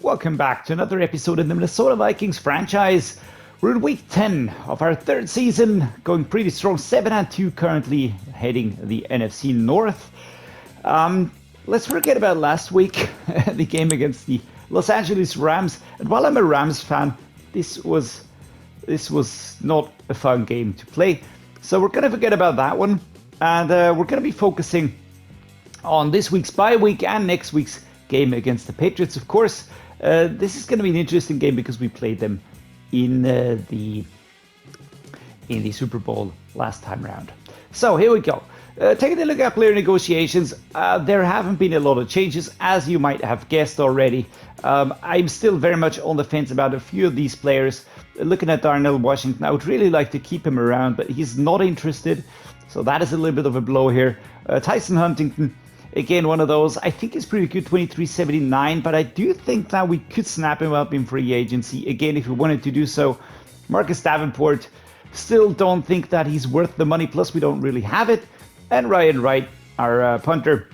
Welcome back to another episode in the Minnesota Vikings franchise. We're in week 10 of our third season, going pretty strong, 7-2 currently, heading the NFC North. Let's forget about last week, the game against the Los Angeles Rams. And while I'm a Rams fan, this was not a fun game to play. So we're going to forget about that one. And we're going to be focusing on this week's bye week and next week's game against the Patriots. Of course, this is going to be an interesting game because we played them in the Super Bowl last time around. So here we go. Taking a look at player negotiations, there haven't been a lot of changes, as you might have guessed already. I'm still very much on the fence about a few of these players. Looking at Darnell Washington, I would really like to keep him around, but he's not interested. So that is a little bit of a blow here. Tyson Huntington, again, one of those. I think he's pretty good, 23.79, but I do think that we could snap him up in free agency, again, if we wanted to do so. Marcus Davenport, still don't think that he's worth the money, plus we don't really have it. And Ryan Wright, our punter,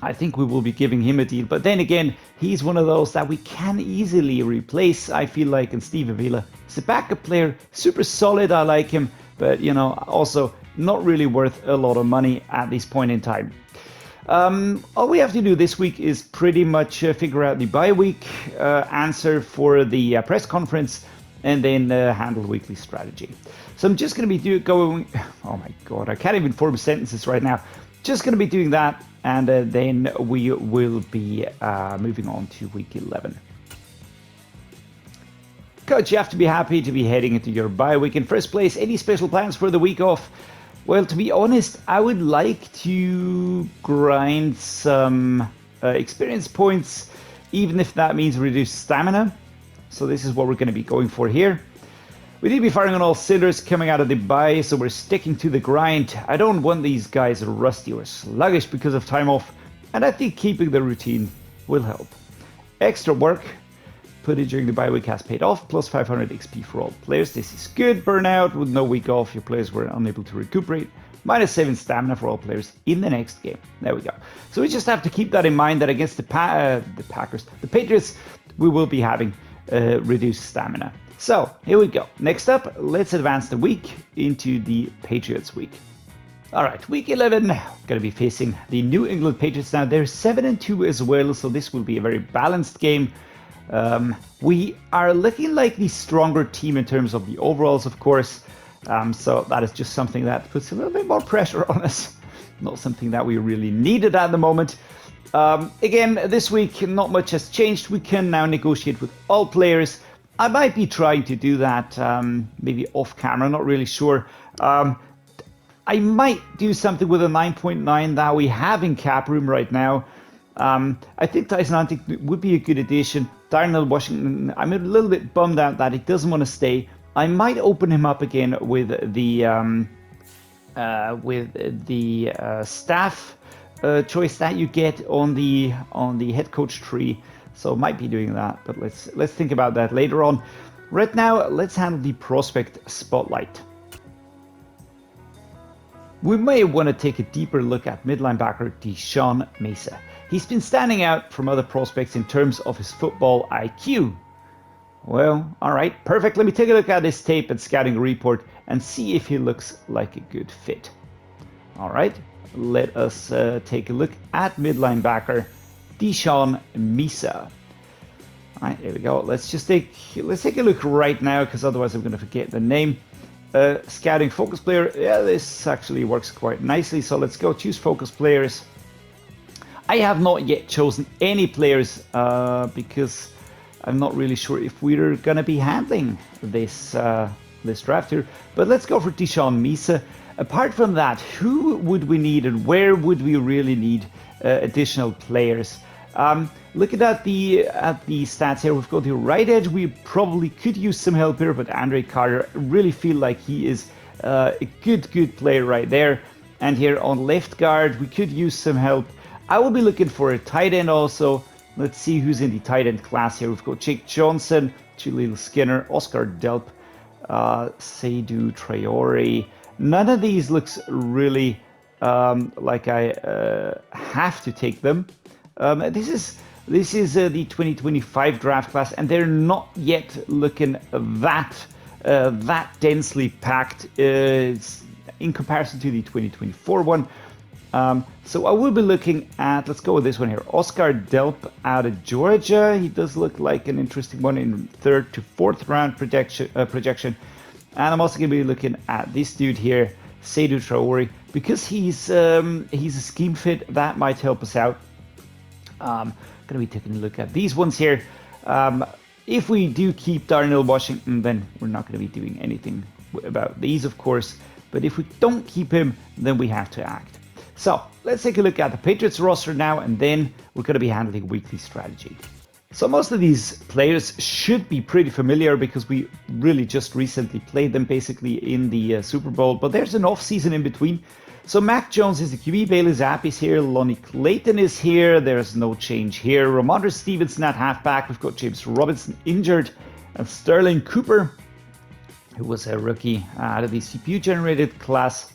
I think we will be giving him a deal. But then again, he's one of those that we can easily replace, I feel like, and Steve Avila is a backup player, super solid, I like him, but, you know, also not really worth a lot of money at this point in time. All we have to do this week is pretty much figure out the bye week, answer for the press conference, and then handle weekly strategy. So I'm just going to be going, oh my God, I can't even form sentences right now. Just going to be doing that, and then we will be moving on to week 11. Coach, you have to be happy to be heading into your bye week. In first place, any special plans for the week off? Well, to be honest, I would like to grind some experience points, even if that means reduced stamina. So this is what we're going to be going for here. We need to be firing on all cylinders coming out of the bye, so we're sticking to the grind. I don't want these guys rusty or sluggish because of time off, and I think keeping the routine will help. Extra work put in during the bye week has paid off, plus 500 XP for all players. This is good. Burnout with no week off, your players were unable to recuperate. Minus 7 stamina for all players in the next game. There we go. So we just have to keep that in mind that against the Patriots, we will be having reduced stamina. So here we go. Next up, let's advance the week into the Patriots week. All right, week 11, going to be facing the New England Patriots now. They're 7-2 as well, so this will be a very balanced game. We are looking like the stronger team in terms of the overalls, of course. So that is just something that puts a little bit more pressure on us. Not something that we really needed at the moment. Again, this week, not much has changed. We can now negotiate with all players. I might be trying to do that maybe off camera, not really sure. I might do something with a 9.9 that we have in cap room right now. I think Tyson Huntington would be a good addition. Darnell Washington, I'm a little bit bummed out that he doesn't want to stay. I might open him up again with the staff choice that you get on the head coach tree. So might be doing that, but let's think about that later on. Right now, let's handle the prospect spotlight. We may want to take a deeper look at mid-linebacker Deshaun Mesa. He's been standing out from other prospects in terms of his football IQ. Well, all right, perfect. Let me take a look at his tape and scouting report and see if he looks like a good fit. All right, let us take a look at mid-linebacker Deshaun Mesa. All right, there we go. Let's take a look right now, because otherwise I'm going to forget the name. Scouting focus player. Yeah, this actually works quite nicely. So let's go choose focus players. I have not yet chosen any players because I'm not really sure if we're going to be handling this draft here. But let's go for Deshaun Mesa. Apart from that, who would we need and where would we really need additional players? Looking at the stats here, we've got the right edge. We probably could use some help here, but Andre Carter, really feel like he is a good player right there. And here on left guard, we could use some help. I will be looking for a tight end also. Let's see who's in the tight end class here. We've got Jake Johnson, Jaleel Skinner, Oscar Delp, Seydou Traore. None of these looks really like I have to take them. This is This is the 2025 draft class, and they're not yet looking that densely packed in comparison to the 2024 one. So I will be looking at, let's go with this one here, Oscar Delp out of Georgia. He does look like an interesting one in 3rd to 4th round projection. And I'm also going to be looking at this dude here, Seydou Traore, because he's a scheme fit that might help us out. Going to be taking a look at these ones here. If we do keep Darnell Washington, then we're not going to be doing anything about these, of course. But if we don't keep him, then we have to act. So let's take a look at the Patriots roster now, and then we're going to be handling weekly strategy. So most of these players should be pretty familiar because we really just recently played them basically in the Super Bowl, but there's an off season in between. So Mac Jones is the QB, Bailey Zappi is here, Lonnie Clayton is here, there's no change here. Ramondre Stevenson at halfback, we've got James Robinson injured, and Sterling Cooper, who was a rookie out of the CPU generated class.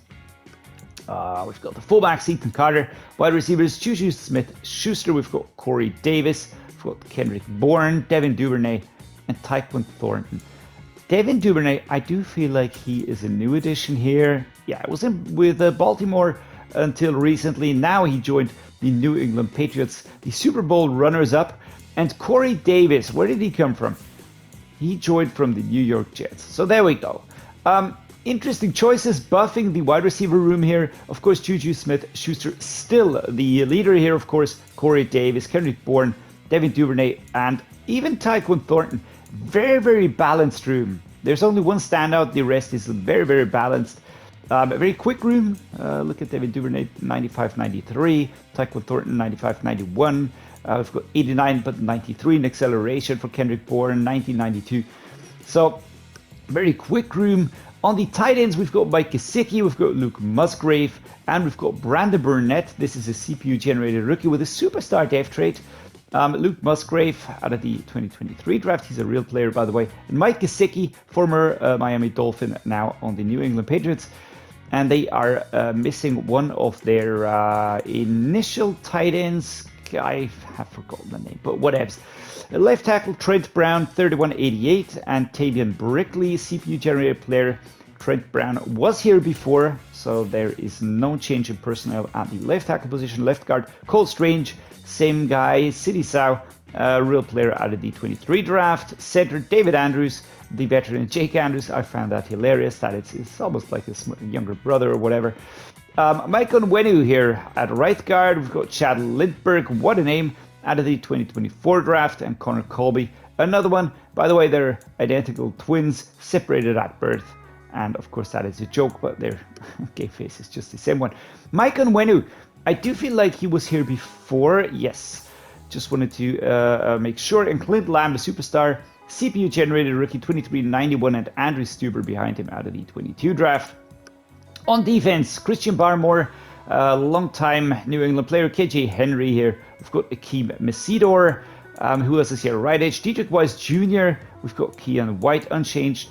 We've got the fullbacks, Ethan Carter, wide receivers, Juju Smith-Schuster, we've got Corey Davis, we've got Kendrick Bourne, Devin Duvernay, and Tyquan Thornton. Devin Duvernay, I do feel like he is a new addition here. Yeah, I was in with Baltimore until recently. Now he joined the New England Patriots, the Super Bowl runners-up. And Corey Davis, where did he come from? He joined from the New York Jets. So there we go. Interesting choices, buffing the wide receiver room here. Of course, Juju Smith-Schuster still the leader here, of course. Corey Davis, Kendrick Bourne, Devin Duvernay, and even Tyquan Thornton. Very, very balanced room. There's only one standout. The rest is very, very balanced. A very quick room. Look at Devin Duvernay, 95-93. Tyquan Thornton, 95-91. We've got 89 but 93 in acceleration for Kendrick Bourne, 90-92. So, very quick room. On the tight ends, we've got Mike Gesicki, we've got Luke Musgrave, and we've got Brandon Burnett. This is a CPU-generated rookie with a superstar depth trait. Luke Musgrave out of the 2023 draft. He's a real player, by the way. And Mike Gesicki, former Miami Dolphin, now on the New England Patriots. And they are missing one of their initial tight ends. I have forgotten the name, but whatevs. Left tackle Trent Brown, 31-88, and Tavian Brickley, CPU-generated player. Trent Brown was here before, so there is no change in personnel at the left tackle position. Left guard Cole Strange, same guy. City Sau, real player out of the 23 draft. Center David Andrews, the veteran Jake Andrews. I found that hilarious, that it's almost like his younger brother or whatever. Mike Onwenu here at right guard. We've got Chad Lindbergh, what a name, out of the 2024 draft. And Connor Colby, another one. By the way, they're identical twins, separated at birth. And of course that is a joke, but their gay face is just the same one. Mike Onwenu, I do feel like he was here before. Yes, just wanted to make sure. And Clint Lamb, the superstar, CPU-generated rookie, 23-91, and Andrew Stuber behind him out of the 22 draft. On defense, Christian Barmore, long-time New England player. KJ Henry here. We've got Akeem Mesidor, who else is here? Right edge, Dietrich Wise Jr. We've got Keon White, unchanged.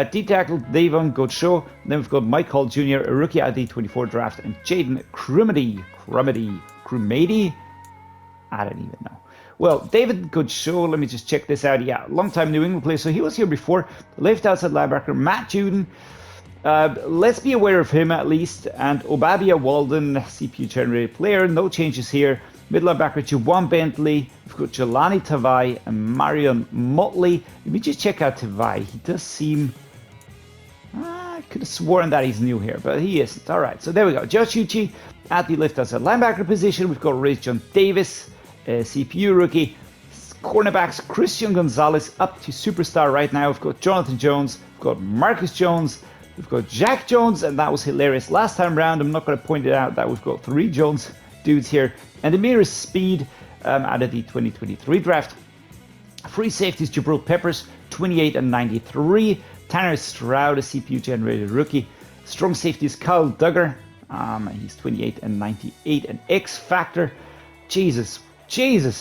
D-tackle, Davon Godshaw. Then we've got Mike Hall Jr., a rookie at the 24 draft. And Jaden Crumedy. I don't even know. Well, David Godshaw, let me just check this out. Yeah, long-time New England player. So he was here before. Left outside linebacker, Matt Judon. Let's be aware of him at least. And Obabia Walden, CPU-generated player. No changes here. Middle linebacker, Juwan Bentley. We've got Jelani Tavai and Marion Motley. Let me just check out Tavai. He does seem... I could have sworn that he's new here, but he isn't. All right, so there we go. Josh Uchi at the left outside linebacker position. We've got Ray John Davis, a CPU rookie. Cornerbacks, Christian Gonzalez up to superstar right now. We've got Jonathan Jones. We've got Marcus Jones. We've got Jack Jones, and that was hilarious last time round. I'm not going to point it out that we've got 3 Jones dudes here. And Amarius Speed out of the 2023 draft. Free safeties, Jabril Peppers, 28-93. Tanner Stroud, a CPU-generated rookie. Strong safeties, Kyle Duggar. He's 28-98, an X Factor. Jesus,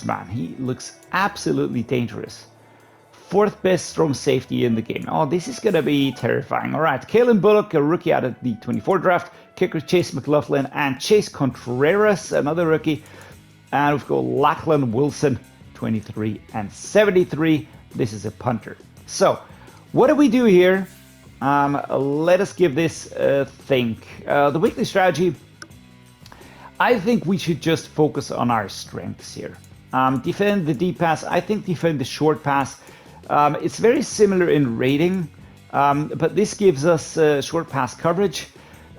man, he looks absolutely dangerous. 4th best strong safety in the game. Oh, this is going to be terrifying. All right, Kalen Bullock, a rookie out of the 24 draft. Kicker Chase McLaughlin and Chase Contreras, another rookie. And we've got Lachlan Wilson, 23 and 73. This is a punter. So what do we do here? Let us give this a think. The weekly strategy, I think we should just focus on our strengths here. Defend the deep pass. I think defend the short pass. It's very similar in rating, but this gives us short pass coverage,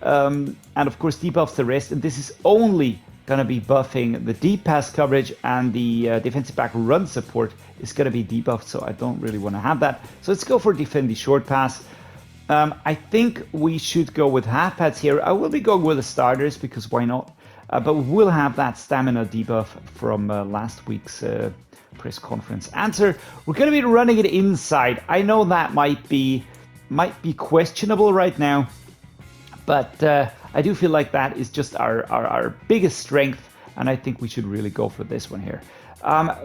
and of course debuffs the rest. And this is only going to be buffing the deep pass coverage, and the defensive back run support is going to be debuffed, so I don't really want to have that. So let's go for defend the short pass. I think we should go with half pads here. I will be going with the starters because why not? But we'll have that stamina debuff from last week's press conference answer. We're going to be running it inside. I know that might be questionable right now, but I do feel like that is just our biggest strength, and I think we should really go for this one here.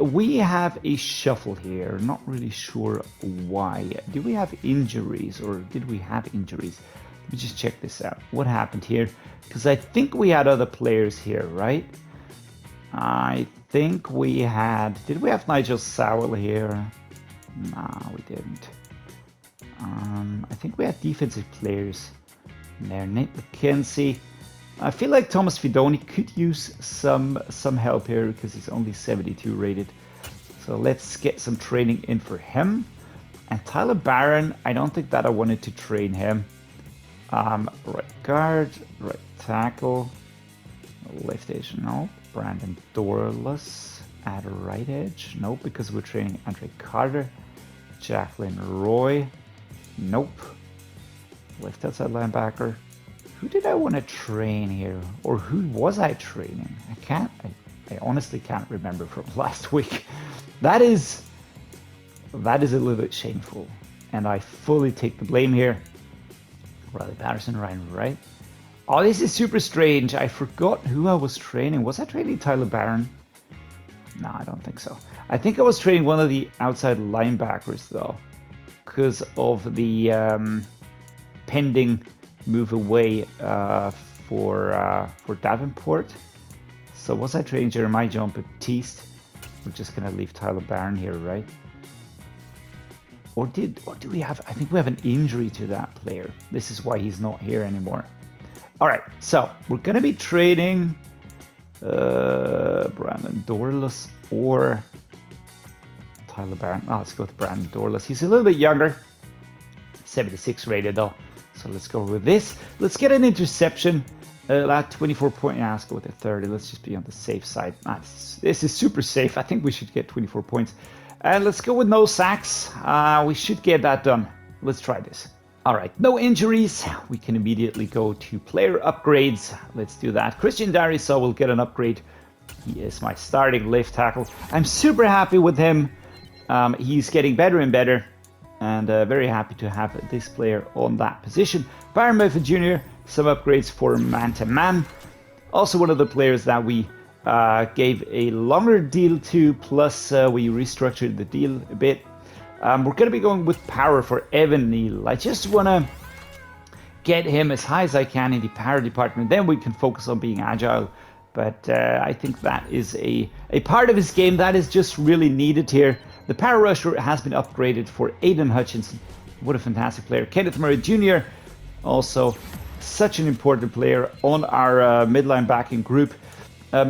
We have a shuffle here. Not really sure why. Do we have injuries, or did we have injuries? Let me just check this out. What happened here? Because I think we had other players here, right? I think we had... Did we have Nigel Sowell here? Nah, we didn't. I think we had defensive players there. Nate McKenzie. I feel like Thomas Fidoni could use some help here because he's only 72 rated. So let's get some training in for him. And Tyler Barron, I don't think that I wanted to train him. Right guard, right tackle, left edge, no. Brandon Dorlus at right edge, nope, because we're training Andre Carter. Jaquelin Roy, nope. Left outside linebacker. Who did I want to train here? Or who was I training? I honestly can't remember from last week. That is a little bit shameful. And I fully take the blame here. Riley Patterson, Ryan Wright. Oh, this is super strange. I forgot who I was training. Was I training Tyler Barron? No, I don't think so. I think I was training one of the outside linebackers though, because of the pending move away for Davenport. So was I training Jeremiah Jean-Baptiste? We're just gonna leave Tyler Barron here, right? Or do we have, I think we have an injury to that player. This is why he's not here anymore. All right, so we're gonna be trading Brandon Dorlus or Tyler Barron. Oh, let's go with Brandon Dorlus. He's a little bit younger, 76 rated though. So let's go with this. Let's get an interception. That 24 point, yeah, let's go with a 30. Let's just be on the safe side. This is super safe. I think we should get 24 points. And let's go with no sacks. We should get that done. Let's try this. All right, no injuries. We can immediately go to player upgrades. Let's do that. Christian Darrisaw will get an upgrade. He is my starting left tackle. I'm super happy with him. He's getting better and better. And very happy to have this player on that position. Byron Murphy Jr., some upgrades for man-to-man. Also one of the players that we gave a longer deal to, plus we restructured the deal a bit. We're going to be going with power for Evan Neal. I just want to get him as high as I can in the power department. Then we can focus on being agile. But I think that is a part of his game that is just really needed here. The power rusher has been upgraded for Aiden Hutchinson. What a fantastic player. Kenneth Murray Jr., also such an important player on our midline backing group.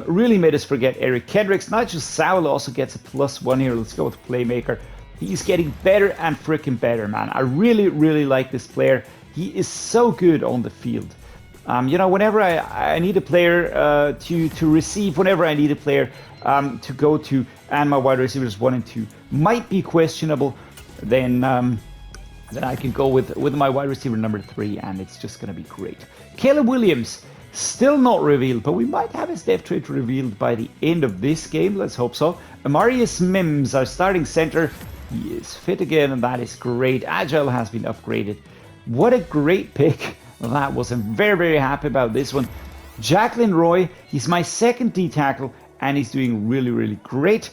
Really made us forget Eric Kendricks. Nigel Sowell also gets a +1 here. Let's go with playmaker. He's getting better and freaking better, man. I really, really like this player. He is so good on the field. You know, whenever I need a player to receive, whenever I need a player to go to, and my wide receivers 1 and 2 might be questionable, then I can go with my wide receiver number 3, and it's just going to be great. Caleb Williams, still not revealed, but we might have his depth chart revealed by the end of this game. Let's hope so. Amarius Mims, our starting center. He is fit again, and that is great. Agile has been upgraded. What a great pick that was. I'm very, very happy about this one. Jaquelin Roy, he's my second D tackle, and he's doing really, really great.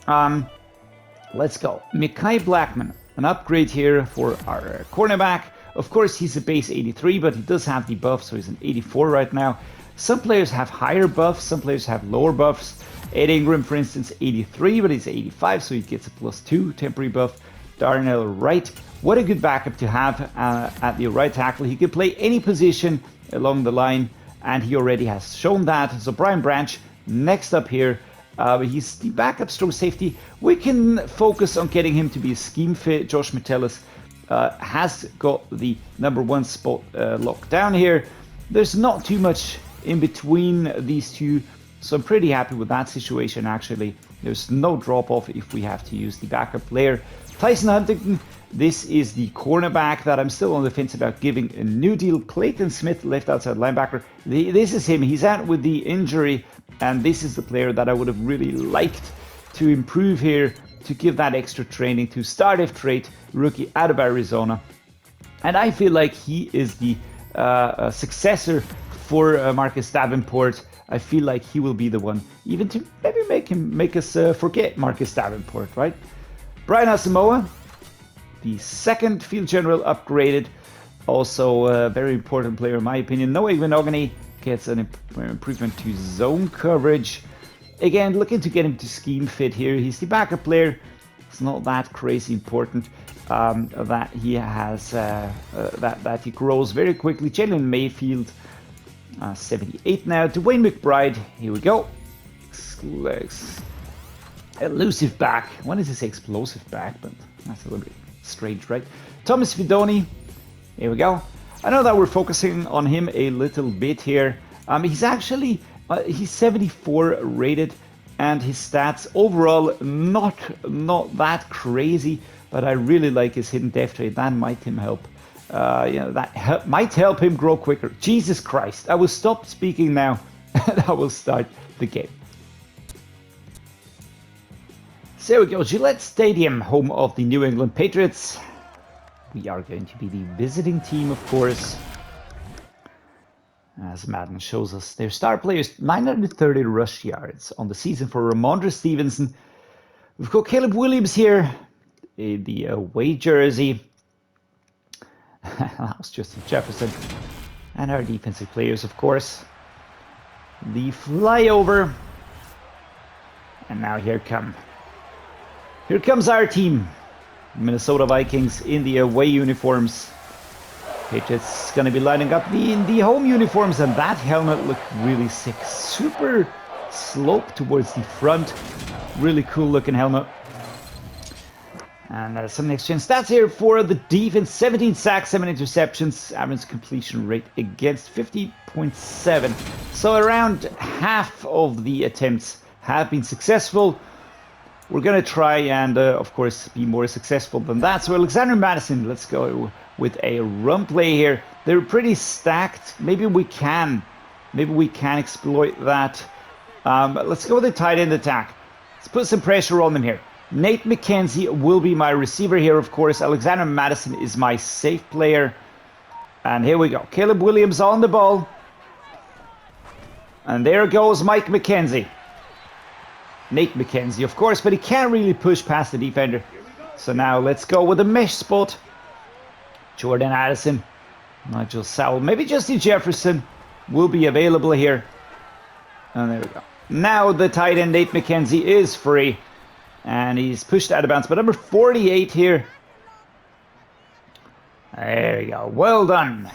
Let's go. Mekhi Blackmon, an upgrade here for our cornerback. Of course, he's a base 83, but he does have the buff, so he's an 84 right now. Some players have higher buffs, some players have lower buffs. Ed Ingram, for instance, 83, but he's 85, so he gets a +2 temporary buff. Darnell Wright, what a good backup to have at the right tackle. He could play any position along the line, and he already has shown that. So Brian Branch, next up here, he's the backup strong safety. We can focus on getting him to be a scheme fit. Josh Metellus has got the #1 spot locked down here. There's not too much in between these two, so I'm pretty happy with that situation actually. There's no drop off if we have to use the backup player. Tyson Huntington, this is the cornerback that I'm still on the fence about giving a new deal. Clayton Smith, left outside linebacker. This is him. He's out with the injury, and this is the player that I would have really liked to improve here, to give that extra training to start F trait rookie out of Arizona. And I feel like he is the successor for Marcus Davenport. I feel like he will be the one, even to maybe make us forget Marcus Davenport, right? Brian Asamoah, the second field general upgraded, also a very important player in my opinion. Noah Ivanogany gets an improvement to zone coverage. Again, looking to get him to scheme fit here. He's the backup player. It's not that crazy important that he has that he grows very quickly. Jalen Mayfield, 78 now. DeWayne McBride, here we go. Elusive back. When is this explosive back? But that's a little bit strange, right? Thomas Fidoni, here we go. I know that we're focusing on him a little bit here. He's actually he's 74 rated, and his stats overall not that crazy, but I really like his hidden death trait. That might help. Might help him grow quicker. Jesus Christ! I will stop speaking now, and I will start the game. So here we go, Gillette Stadium, home of the New England Patriots. We are going to be the visiting team, of course. As Madden shows us, their star players, 930 rush yards on the season for Ramondre Stevenson. We've got Caleb Williams here in the away jersey. That was Justin Jefferson. And our defensive players, of course. The flyover. And now here comes our team. Minnesota Vikings in the away uniforms. Patriots gonna be lining up in the home uniforms, and that helmet looked really sick. Super slope towards the front. Really cool looking helmet. And some next gen stats here for the defense. 17 sacks, 7 interceptions. Average completion rate against 50.7. So around half of the attempts have been successful. We're going to try and, of course, be more successful than that. So Alexander Madison, let's go with a run play here. They're pretty stacked. Maybe we can exploit that. Let's go with the tight end attack. Let's put some pressure on them here. Nate McKenzie will be my receiver here, of course. Alexander Madison is my safe player. And here we go. Caleb Williams on the ball. And there goes Mike McKenzie. Nate McKenzie, of course, but he can't really push past the defender. So now let's go with a mesh spot. Jordan Addison, Nigel Sowell, maybe Justin Jefferson will be available here. And there we go. Now the tight end, Nate McKenzie, is free. And he's pushed out of bounds. But number 48 here. There we go. Well done.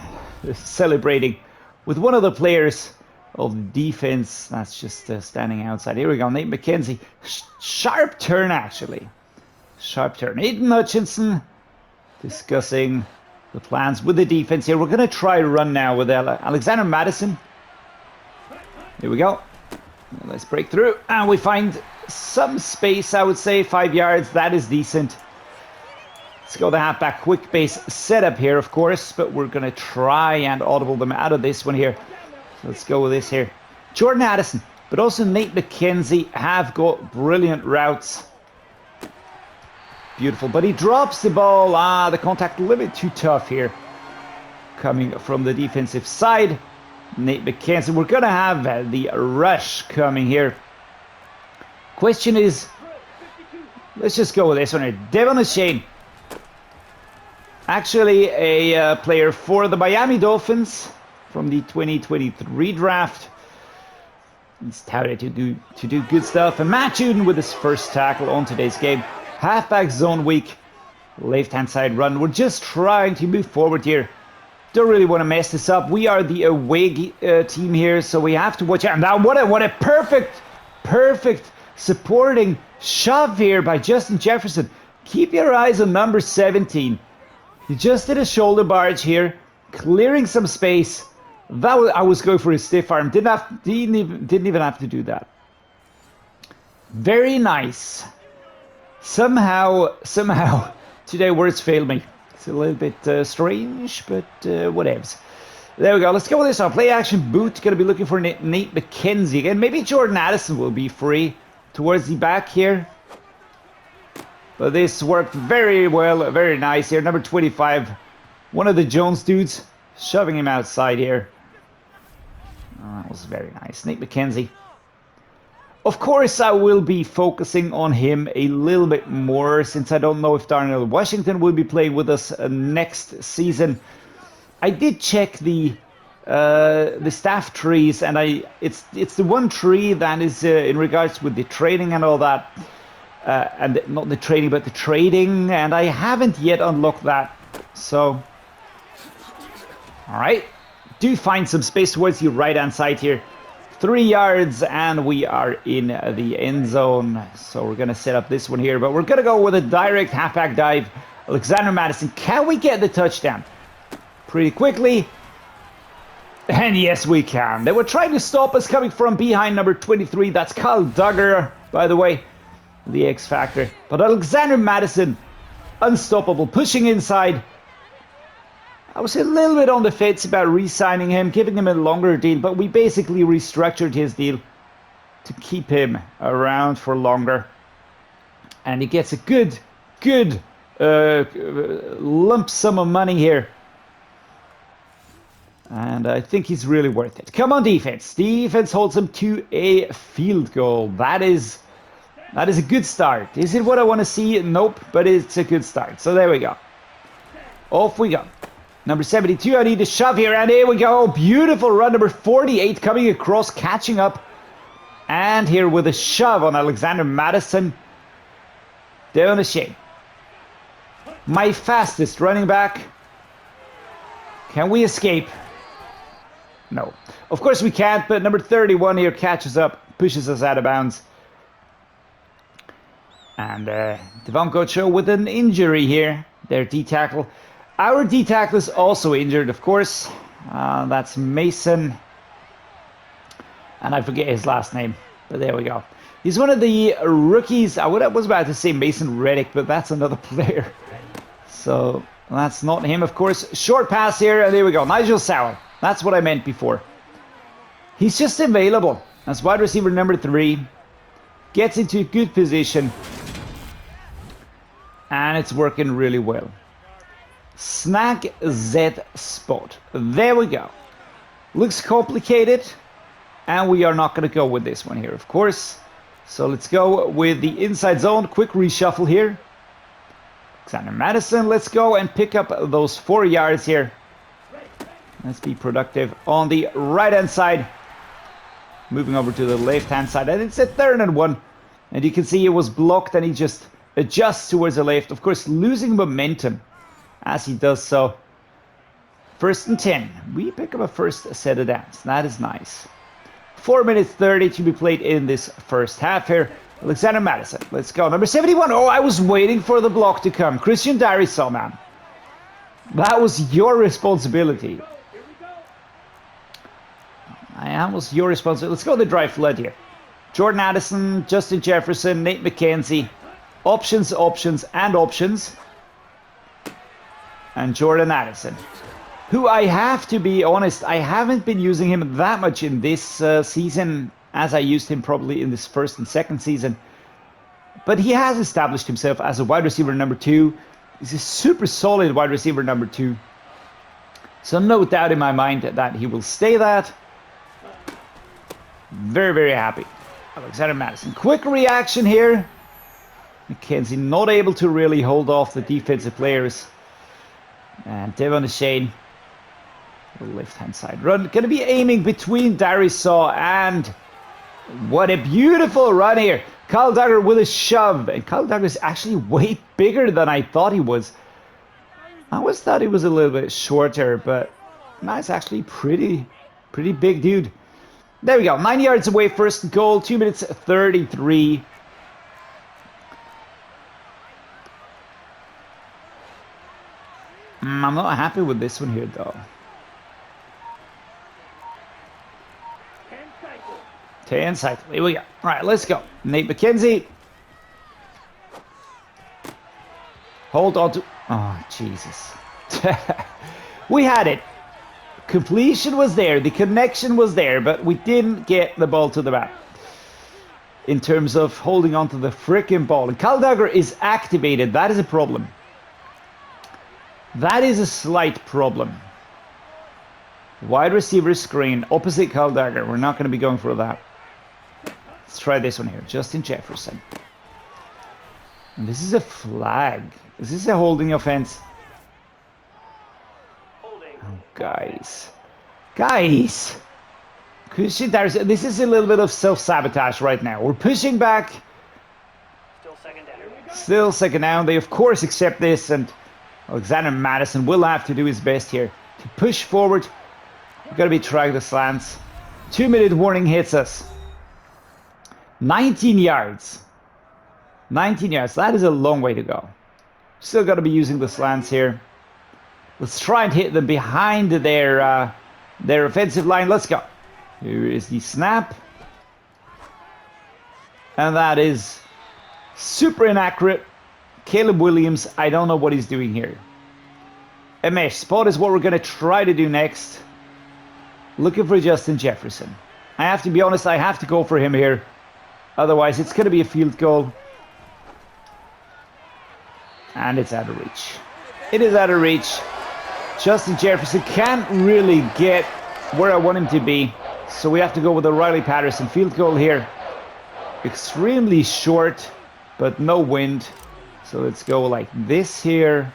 Celebrating with one of the players of the defense. That's just standing outside. Here we go. Nate McKenzie. Sharp turn, actually. Sharp turn. Aiden Hutchinson discussing the plans with the defense here. We're going to try to run now with Alexander Madison. Here we go. Let's break through. And we find some space, I would say. 5 yards. That is decent. Let's go the halfback quick base setup here, of course. But we're going to try and audible them out of this one here. Let's go with this here. Jordan Addison, but also Nate McKenzie have got brilliant routes. Beautiful, but he drops the ball. The contact a little bit too tough here. Coming from the defensive side. Nate McKenzie, we're going to have the rush coming here. Question is, let's just go with this one here. Devon Achane. Actually a player for the Miami Dolphins from the 2023 draft. He's touted to do good stuff. And Matt JUDON with his first tackle on today's game. Halfback zone weak. Left-hand side run. We're just trying to move forward here. Don't really want to mess this up. We are the away team here, so we have to watch out. Now, what a perfect supporting shove here by Justin Jefferson. Keep your eyes on number 17. He just did a shoulder barge here, clearing some space. I was going for a stiff arm. Didn't even have to do that. Very nice. Somehow today words fail me. It's a little bit strange, but whatevs. There we go. Let's go with this one. Play action boot. Going to be looking for Nate McKenzie again. Maybe Jordan Addison will be free towards the back here. But this worked very well. Very nice here. Number 25. One of the Jones dudes. Shoving him outside here. Oh, that was very nice. Nate McKenzie. Of course, I will be focusing on him a little bit more since I don't know if Darnell Washington will be playing with us next season. I did check the staff trees, and it's the one tree that is in regards with the trading and all that, and not the trading but the trading, and I haven't yet unlocked that. So, all right, do find some space towards the right hand side here. 3 yards and we are in the end zone. So we're going to set up this one here, but we're going to go with a direct halfback dive. Alexander Mattison, can we get the touchdown pretty quickly? And yes, we can. They were trying to stop us coming from behind number 23. That's Kyle Duggar, by the way, the X Factor. But Alexander Mattison, unstoppable, pushing inside. I was a little bit on the fence about re-signing him, giving him a longer deal, but we basically restructured his deal to keep him around for longer. And he gets a good lump sum of money here. And I think he's really worth it. Come on, defense. Defense holds him to a field goal. That is a good start. Is it what I want to see? Nope, but it's a good start. So there we go. Off we go. Number 72, I need to shove here, and here we go. Beautiful run. Number 48 coming across, catching up. And here with a shove on Alexander Mattison. Down the shade. My fastest running back. Can we escape? No. Of course we can't, but number 31 here catches up, pushes us out of bounds. And Devon Show with an injury here. Their D-tackle. Our D-tackle is also injured, of course. That's Maason. And I forget his last name, but there we go. He's one of the rookies. I was about to say Mason Reddick, but that's another player. So that's not him, of course. Short pass here, and there we go. Nigel Sauer. That's what I meant before. He's just available as wide receiver number 3. Gets into a good position. And it's working really well. Snag Z spot. There we go. Looks complicated. And we are not going to go with this one here, of course. So let's go with the inside zone. Quick reshuffle here. Alexander Mattison, let's go and pick up those 4 yards here. Let's be productive on the right-hand side. Moving over to the left-hand side. And it's a 3rd and 1. And you can see it was blocked and he just adjusts towards the left. Of course, losing momentum as he does so. 1st and 10. We pick up a first set of downs. That is nice. 4 minutes 30 to be played in this first half here. Alexander Mattison, let's go. Number 71. Oh, I was waiting for the block to come. Christian Darrisaw, man. That was your responsibility. That was your responsibility. Let's go the dry flood here. Jordan Addison, Justin Jefferson, Nate McKenzie. Options, options, and options. And Jordan Addison, who I have to be honest, I haven't been using him that much in this season as I used him probably in this 1st and 2nd season. But he has established himself as a wide receiver number 2. He's a super solid wide receiver number 2. So no doubt in my mind that he will stay that. Very, very happy. Alexander Mattison. Quick reaction here. McKenzie not able to really hold off the defensive players. And Devon Shane. The left-hand side run. Going to be aiming between Darrisaw and What a beautiful run here. Kyle Duggar with a shove. And Kyle Duggar is actually way bigger than I thought he was. I always thought he was a little bit shorter, but no, it's actually pretty big dude. There we go. 9 yards away, first and goal. 2 minutes 33. I'm not happy with this one here, though. 10 cycle. Here we go. All right, let's go. Nate McKenzie. Hold on to... Oh, Jesus. We had it. Completion was there. The connection was there, but we didn't get the ball to the back. In terms of holding on to the freaking ball. And Kyle Duggar is activated. That is a problem. That is a slight problem. Wide receiver screen, opposite Kyle Duggar. We're not going to be going for that. Let's try this one here. Justin Jefferson. And this is a flag. Is this a holding offense? Oh, guys. Guys! Christian Darrison, this is a little bit of self-sabotage right now. We're pushing back. Still second down. Still second down. They, of course, accept this, and Alexander Madison will have to do his best here to push forward. We've got to be trying the slants. 2-minute warning hits us. 19 yards. 19 yards. That is a long way to go. Still got to be using the slants here. Let's try and hit them behind their offensive line. Let's go. Here is the snap. And that is super inaccurate. Caleb Williams, I don't know what he's doing here. A mesh spot is what we're going to try to do next. Looking for Justin Jefferson. I have to be honest, I have to go for him here. Otherwise, it's going to be a field goal. And it's out of reach. It is out of reach. Justin Jefferson can't really get where I want him to be. So we have to go with the Riley Patterson field goal here. Extremely short, but no wind. So let's go like this here.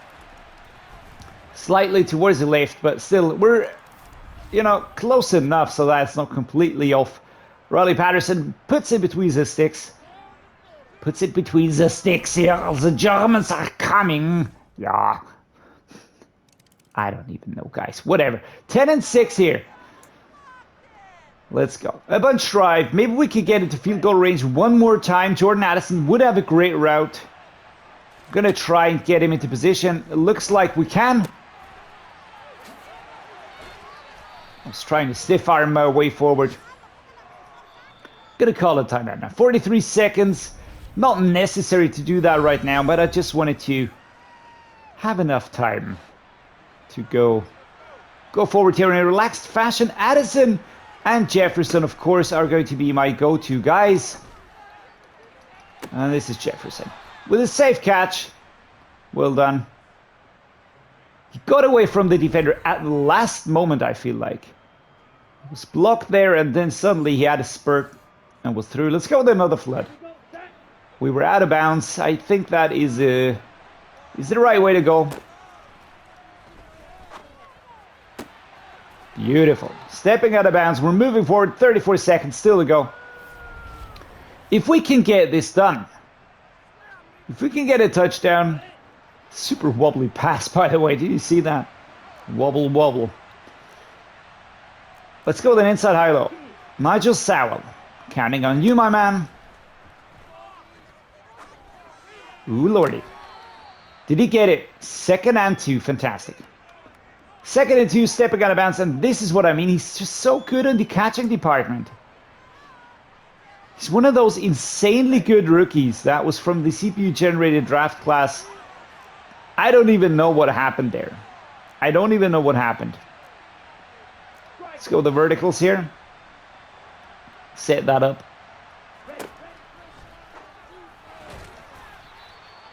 Slightly towards the left, but still we're, you know, close enough so that's not completely off. Riley Patterson puts it between the sticks. Puts it between the sticks here. The Germans are coming. Yeah. I don't even know, guys. Whatever. 10-6 here. Let's go. A bunch drive. Maybe we could get into field goal range one more time. Jordan Addison would have a great route. I'm going to try and get him into position. It looks like we can. I was trying to stiff arm my way forward. Going to call a timeout now. 43 seconds. Not necessary to do that right now, but I just wanted to have enough time to go forward here in a relaxed fashion. Addison and Jefferson, of course, are going to be my go-to guys. And this is Jefferson with a safe catch. Well done. He got away from the defender at the last moment, I feel like. He was blocked there, and then suddenly he had a spurt and was through. Let's go with another flood. We were out of bounds. I think that is the right way to go. Beautiful. Stepping out of bounds. We're moving forward. 34 seconds still to go. If we can get this done, if we can get a touchdown, super wobbly pass, by the way. Did you see that? Wobble, wobble. Let's go with an inside high-low. Nigel Sowell. Counting on you, my man. Ooh, lordy. Did he get it? 2nd and 2. Fantastic. 2nd and 2, stepping out of bounds. And this is what I mean. He's just so good in the catching department. He's one of those insanely good rookies that was from the CPU-generated draft class. I don't even know what happened there. I don't even know what happened. Let's go with the verticals here. Set that up.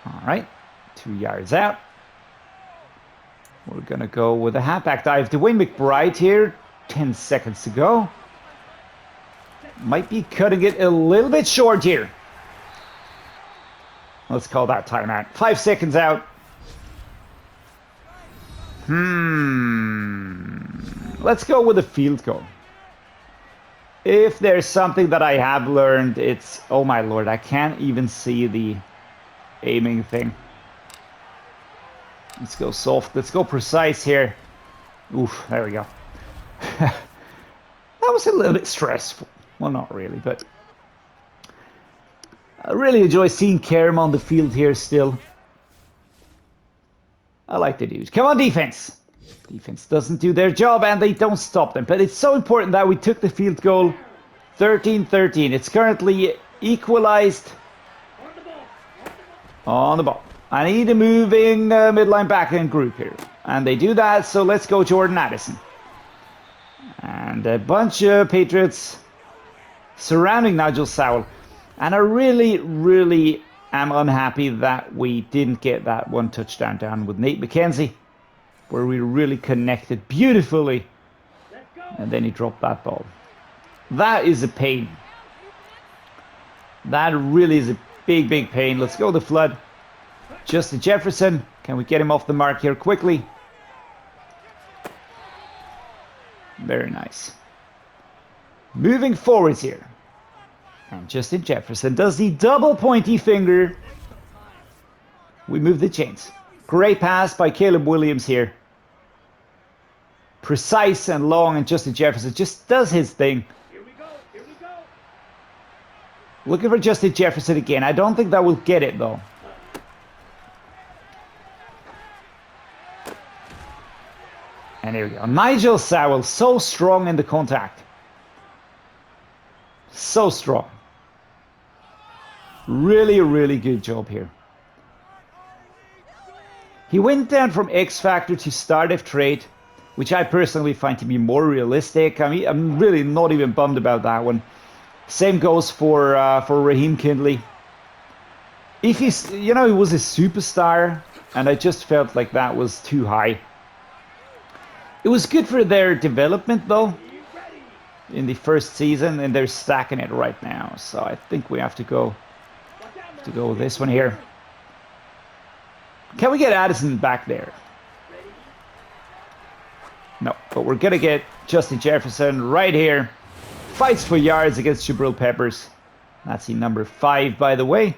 All right. 2 yards out. We're going to go with a halfback dive. DeWayne McBride here. 10 seconds to go. Might be cutting it a little bit short here. Let's call that timeout. 5 seconds out. Let's go with a field goal. If there's something that I have learned, it's... Oh my lord, I can't even see the aiming thing. Let's go soft. Let's go precise here. Oof, there we go. That was a little bit stressful. Well, not really, but... I really enjoy seeing Kerem on the field here still. I like the dudes. Come on, defense! Defense doesn't do their job and they don't stop them. But it's so important that we took the field goal. 13-13. It's currently equalized. On the ball. I need a moving midline back end group here. And they do that, so let's go Jordan Addison. And a bunch of Patriots surrounding Nigel Sowell. And I really am unhappy that we didn't get that one touchdown down with Nate McKenzie, where we really connected beautifully. And then he dropped that ball. That is a pain. That really is a big pain. Let's go the flood. Justin Jefferson. Can we get him off the mark here quickly? Very nice. Moving forwards here. And Justin Jefferson does the double pointy finger. We move the chains. Great pass by Caleb Williams here. Precise and long, and Justin Jefferson just does his thing. Here we go. Here we go. Looking for Justin Jefferson again. I don't think that will get it though. And here we go. Nigel Sowell, so strong in the contact. So strong. Really good job here. He went down from X Factor to start of trade, which I personally find to be more realistic. I mean, I'm really not even bummed about that one. Same goes for Raheem Kindley. If he's, you know, he was a superstar, and I just felt like that was too high. It was good for their development though in the first season, and they're stacking it right now. So I think we have to go with this one here. Can we get Addison back there? No, but we're gonna get Justin Jefferson right here. Fights for yards against Jabril Peppers. That's the number 5, by the way.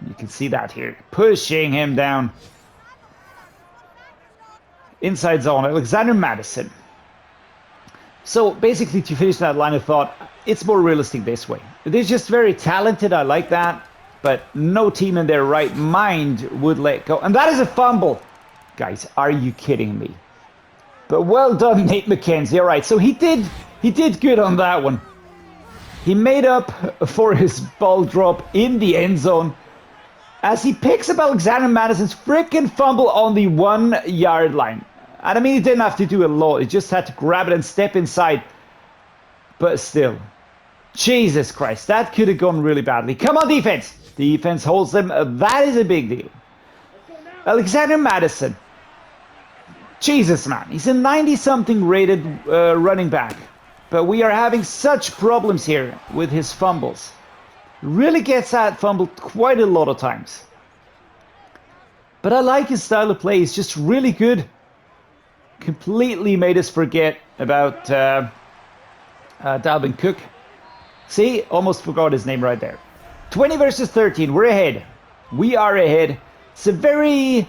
You can see that here, pushing him down. Inside zone, Alexander Mattison. So basically, to finish that line of thought, it's more realistic this way. They're just very talented, I like that, but no team in their right mind would let go. And that is a fumble. Guys, are you kidding me? But well done, Nate McKenzie. All right, so he did good on that one. He made up for his ball drop in the end zone as he picks up Alexander Madison's freaking fumble on the 1-yard line. And I mean, he didn't have to do a lot. He just had to grab it and step inside. But still, Jesus Christ, that could have gone really badly. Come on, defense. Defense holds them. That is a big deal. Alexander Mattison. Jesus, man. He's a 90-something rated running back. But we are having such problems here with his fumbles. Really gets that fumbled quite a lot of times. But I like his style of play. He's just really good. Completely made us forget about Dalvin Cook. See, almost forgot his name right there. 20 versus 13. We're ahead. We are ahead. It's a very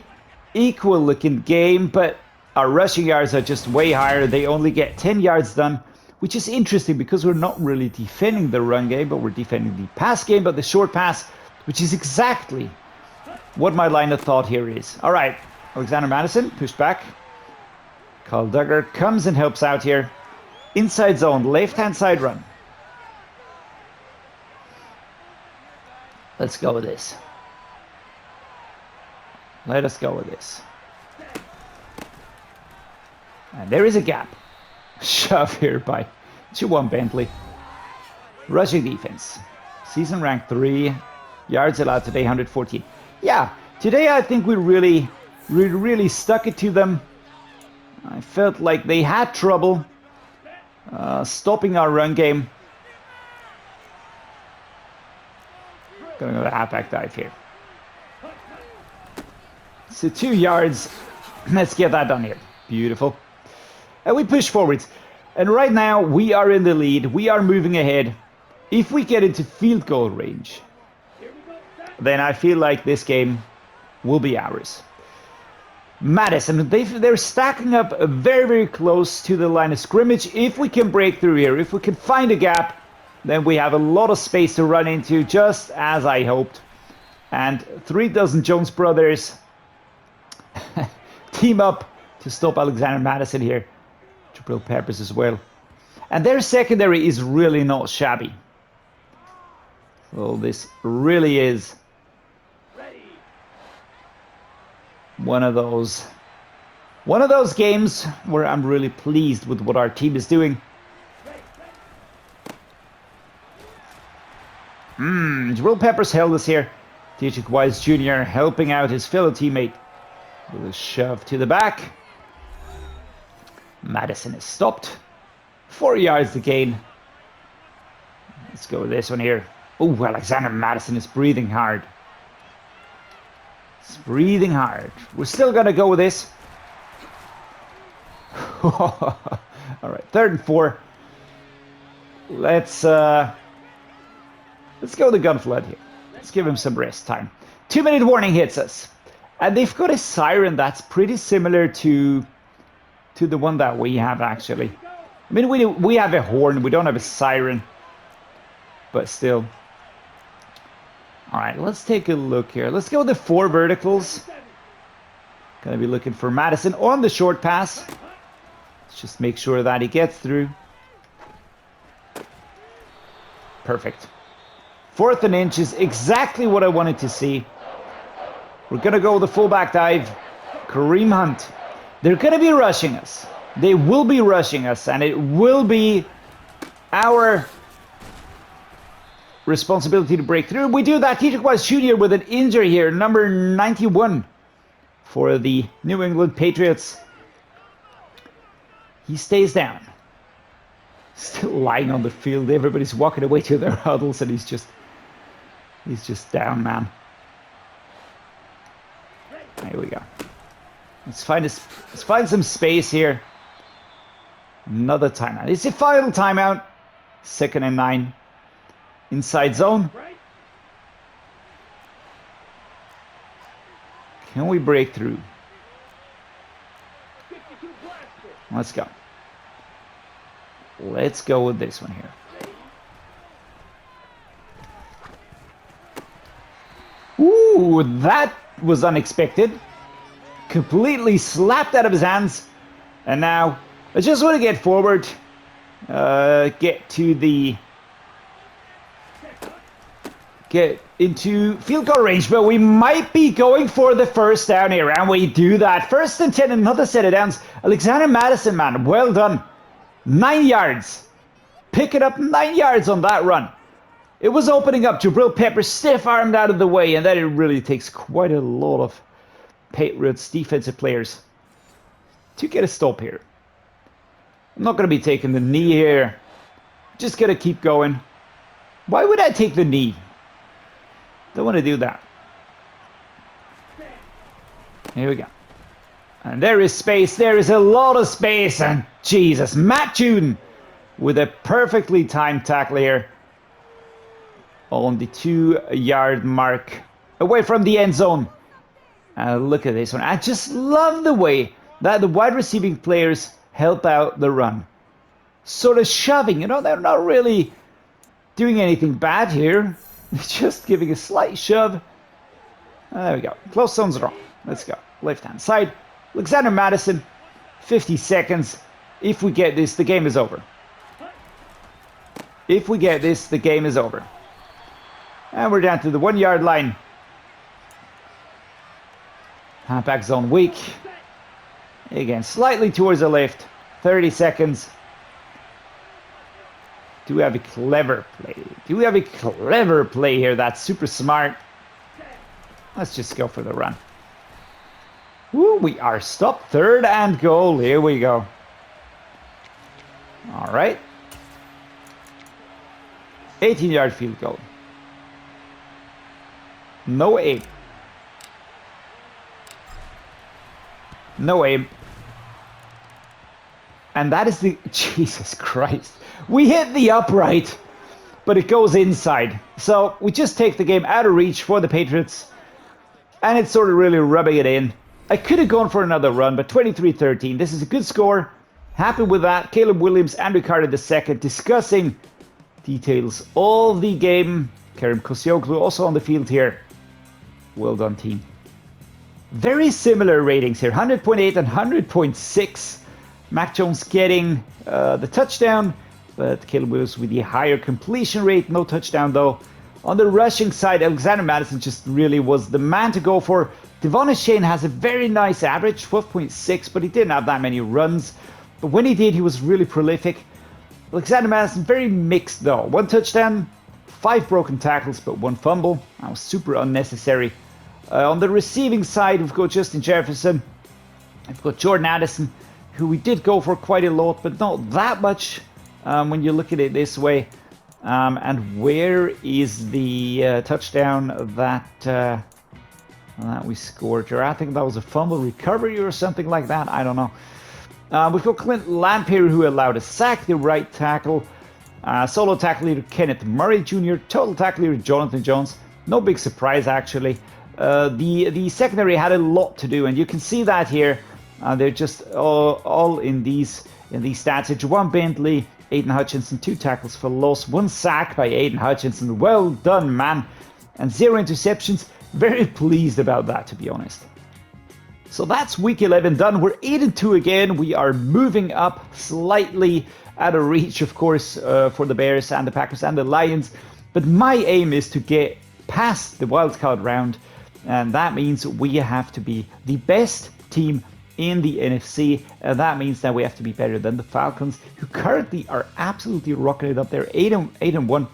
equal looking game, but our rushing yards are just way higher. They only get 10 yards done, which is interesting because we're not really defending the run game, but we're defending the pass game, but the short pass, which is exactly what my line of thought here is. All right, Alexander Mattison, push back. Kyle Duggar comes and helps out here. Inside zone, left-hand side run. Let's go with this. Let us go with this. And there is a gap. Shove here by Juwan Bentley. Rushing defense. Season rank 3. Yards allowed today, 114. Yeah, today I think we really stuck it to them. I felt like they had trouble stopping our run game. Going to the halfback dive here. So 2 yards. Let's get that done here. Beautiful. And we push forwards. And right now, we are in the lead. We are moving ahead. If we get into field goal range, then I feel like this game will be ours. Madison, they're stacking up very, very close to the line of scrimmage. If we can break through here, if we can find a gap, then we have a lot of space to run into, just as I hoped. And 3 dozen Jones brothers team up to stop Alexander Madison here. Jabril Peppers as well. And their secondary is really not shabby. So this really is one of those games where I'm really pleased with what our team is doing. Jabril Peppers held us here. TJ Wise Jr. helping out his fellow teammate with a shove to the back. Madison is stopped. 4 yards to gain. Let's go with this one here. Oh, Alexander Madison is breathing hard. It's breathing hard. We're still going to go with this. All right, 3rd and 4. Let's go with the gun flood here. Let's give him some rest time. 2-minute warning hits us. And they've got a siren that's pretty similar to the one that we have, actually. I mean, we have a horn. We don't have a siren. But still. All right, let's take a look here. Let's go with the 4 verticals. Gonna be looking for Madison on the short pass. Let's just make sure that he gets through. Perfect. 4th and inch is exactly what I wanted to see. We're gonna go with the fullback dive. Kareem Hunt. They're gonna be rushing us. They will be rushing us, and it will be our responsibility to break through. We do that. TJ Wise Jr. with an injury here, number 91 for the New England Patriots. He stays down. Still lying on the field. Everybody's walking away to their huddles, and he's just down, man. Here we go. Let's find some space here. Another timeout. It's the final timeout. 2nd and 9. Inside zone. Can we break through? Let's go. Let's go with this one here. Ooh, that was unexpected. Completely slapped out of his hands. And now I just want to get forward. Get into field goal range, but we might be going for the 1st down here, and we do that. 1st and 10, another set of downs. Alexander Madison, man, well done. 9 yards. Pick it up 9 yards on that run. It was opening up. Jabril Peppers stiff-armed out of the way, and then it really takes quite a lot of Patriots defensive players to get a stop here. I'm not going to be taking the knee here. Just going to keep going. Why would I take the knee? Don't want to do that. Here we go. And there is space. There is a lot of space. And Jesus, Matt Judon with a perfectly timed tackle here on the 2-yard mark away from the end zone. Look at this one. I just love the way that the wide receiving players help out the run. Sort of shoving, you know, they're not really doing anything bad here. They're just giving a slight shove. There we go. Close zone's wrong. Let's go. Left-hand side. Alexander Madison, 50 seconds. If we get this, the game is over. If we get this, the game is over. And we're down to the 1-yard line. Halfback zone weak. Again, slightly towards the left. 30 seconds. Do we have a clever play? Do we have a clever play here? That's super smart. Let's just go for the run. Woo, we are stopped. 3rd and goal. Here we go. All right. 18-yard field goal. No aim. No aim. And that is the... Jesus Christ. We hit the upright, but it goes inside. So we just take the game out of reach for the Patriots. And it's sort of really rubbing it in. I could have gone for another run, but 23-13. This is a good score. Happy with that. Caleb Williams and Ricardo II discussing details of the game. Kerim Koscioglu also on the field here. Well done, team. Very similar ratings here. 100.8 and 100.6. Mac Jones getting the touchdown, but Caleb Williams with the higher completion rate. No touchdown, though. On the rushing side, Alexander Mattison just really was the man to go for. Devon Shane has a very nice average, 12.6, but he didn't have that many runs. But when he did, he was really prolific. Alexander Mattison, very mixed, though. 1 touchdown, 5 broken tackles, but 1 fumble. That was super unnecessary. On the receiving side, we've got Justin Jefferson. We've got Jordan Addison, who we did go for quite a lot, but not that much when you look at it this way. And where is the touchdown that we scored here? I think that was a fumble recovery or something like that. I don't know. We've got Clint Lampier, who allowed a sack, the right tackle. Solo tackle leader Kenneth Murray Jr. Total tackle leader Jonathan Jones. No big surprise, actually. The secondary had a lot to do, and you can see that here. They're just all in these stats. Juwan Bentley, Aiden Hutchinson, 2 tackles for loss, 1 sack by Aiden Hutchinson. Well done, man. And 0 interceptions. Very pleased about that, to be honest. So that's week 11 done. We're 8-2 again. We are moving up slightly out of reach, of course, for the Bears and the Packers and the Lions. But my aim is to get past the wildcard round. And that means we have to be the best team in the NFC. And that means that we have to be better than the Falcons, who currently are absolutely rocking it up. They're 8-1.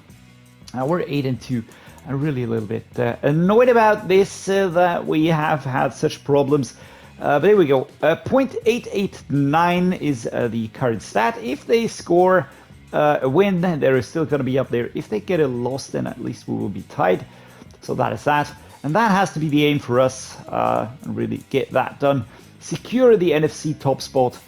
We're 8-2. I'm really a little bit annoyed about this, that we have had such problems. But there we go. 0.889 is the current stat. If they score a win, then they're still going to be up there. If they get a loss, then at least we will be tied. So that is that. And that has to be the aim for us, and really get that done. Secure the NFC top spot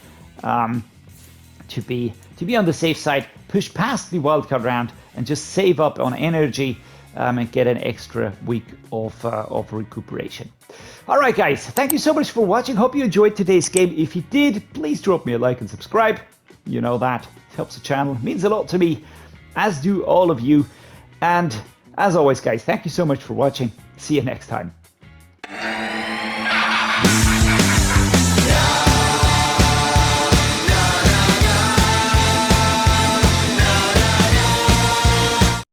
to be on the safe side. Push past the wildcard round and just save up on energy. And get an extra week of recuperation. All right, guys, thank you so much for watching. Hope you enjoyed today's game. If you did, please drop me a like and subscribe. You know that it helps the channel. It means a lot to me, as do all of you. And as always, guys, thank you so much for watching. See you next time.